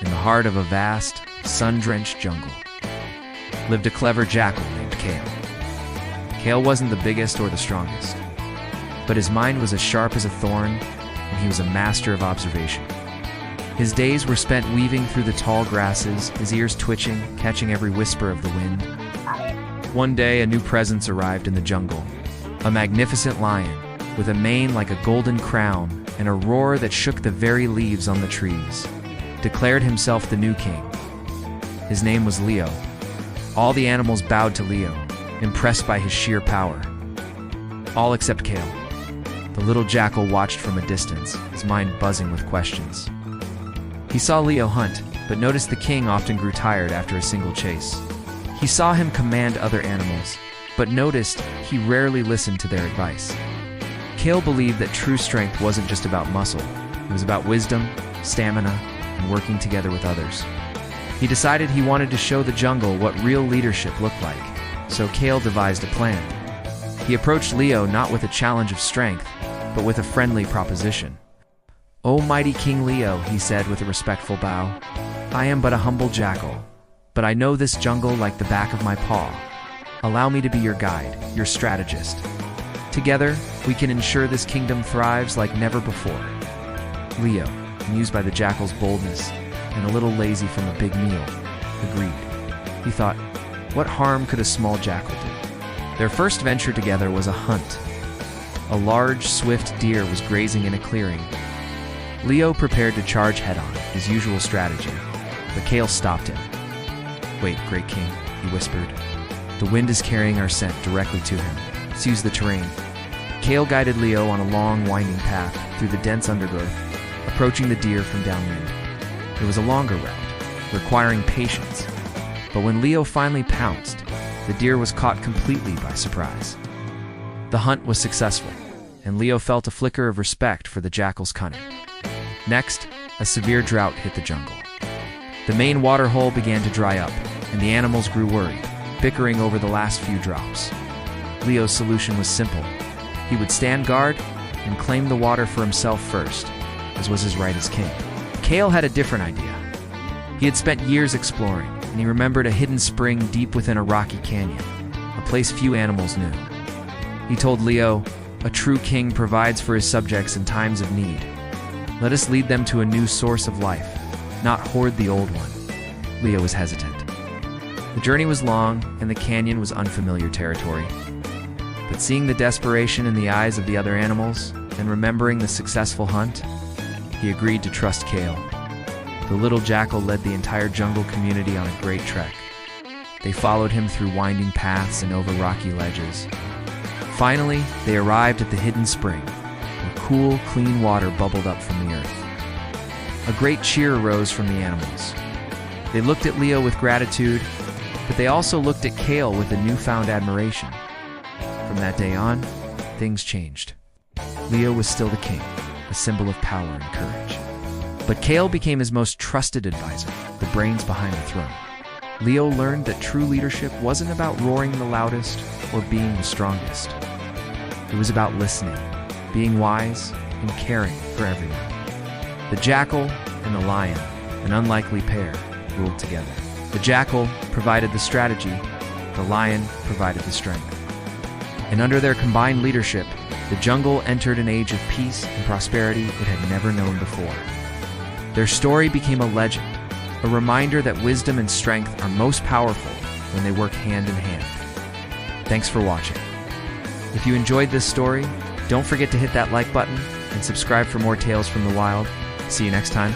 in the heart of a vast, sun-drenched jungle, lived a clever jackal named Kale. Kale wasn't the biggest or the strongest, but his mind was as sharp as a thorn, and he was a master of observation. His days were spent weaving through the tall grasses, his ears twitching, catching every whisper of the wind. One day, a new presence arrived in the jungle, a magnificent lion with a mane like a golden crown and a roar that shook the very leaves on the trees, declared himself the new king. His name was Leo. All the animals bowed to Leo, impressed by his sheer power. All except Kale. The little jackal watched from a distance, his mind buzzing with questions. He saw Leo hunt, but noticed the king often grew tired after a single chase. He saw him command other animals, but noticed he rarely listened to their advice. Kale believed that true strength wasn't just about muscle. It was about wisdom, stamina, and working together with others. He decided he wanted to show the jungle what real leadership looked like, so Kale devised a plan. He approached Leo not with a challenge of strength, but with a friendly proposition. "O mighty King Leo," he said with a respectful bow, "I am but a humble jackal, but I know this jungle like the back of my paw. Allow me to be your guide, your strategist. Together, we can ensure this kingdom thrives like never before." Leo, amused by the jackal's boldness and a little lazy from a big meal, agreed. He thought, what harm could a small jackal do? Their first venture together was a hunt. A large, swift deer was grazing in a clearing. Leo prepared to charge head-on, his usual strategy, but Kale stopped him. "Wait, great king," he whispered. "The wind is carrying our scent directly to him. Let's use the terrain." Kale guided Leo on a long, winding path through the dense undergrowth, approaching the deer from downwind. It was a longer route, requiring patience, but when Leo finally pounced, the deer was caught completely by surprise. The hunt was successful, and Leo felt a flicker of respect for the jackal's cunning. Next, a severe drought hit the jungle. The main water hole began to dry up, and the animals grew worried, bickering over the last few drops. Leo's solution was simple. He would stand guard and claim the water for himself first, as was his right as king. Kale had a different idea. He had spent years exploring, and he remembered a hidden spring deep within a rocky canyon, a place few animals knew. He told Leo, "A true king provides for his subjects in times of need. Let us lead them to a new source of life, not hoard the old one." Leo was hesitant. The journey was long, and the canyon was unfamiliar territory. But seeing the desperation in the eyes of the other animals, and remembering the successful hunt, he agreed to trust Kale. The little jackal led the entire jungle community on a great trek. They followed him through winding paths and over rocky ledges. Finally, they arrived at the hidden spring, where cool, clean water bubbled up from the earth. A great cheer arose from the animals. They looked at Leo with gratitude, but they also looked at Kale with a newfound admiration. From that day on, things changed. Leo was still the king, a symbol of power and courage. But Kale became his most trusted advisor, the brains behind the throne. Leo learned that true leadership wasn't about roaring the loudest or being the strongest. It was about listening, being wise, and caring for everyone. The jackal and the lion, an unlikely pair, ruled together. The jackal provided the strategy, the lion provided the strength. And under their combined leadership, the jungle entered an age of peace and prosperity it had never known before. Their story became a legend, a reminder that wisdom and strength are most powerful when they work hand in hand. Thanks for watching. If you enjoyed this story, don't forget to hit that like button and subscribe for more tales from the wild. See you next time.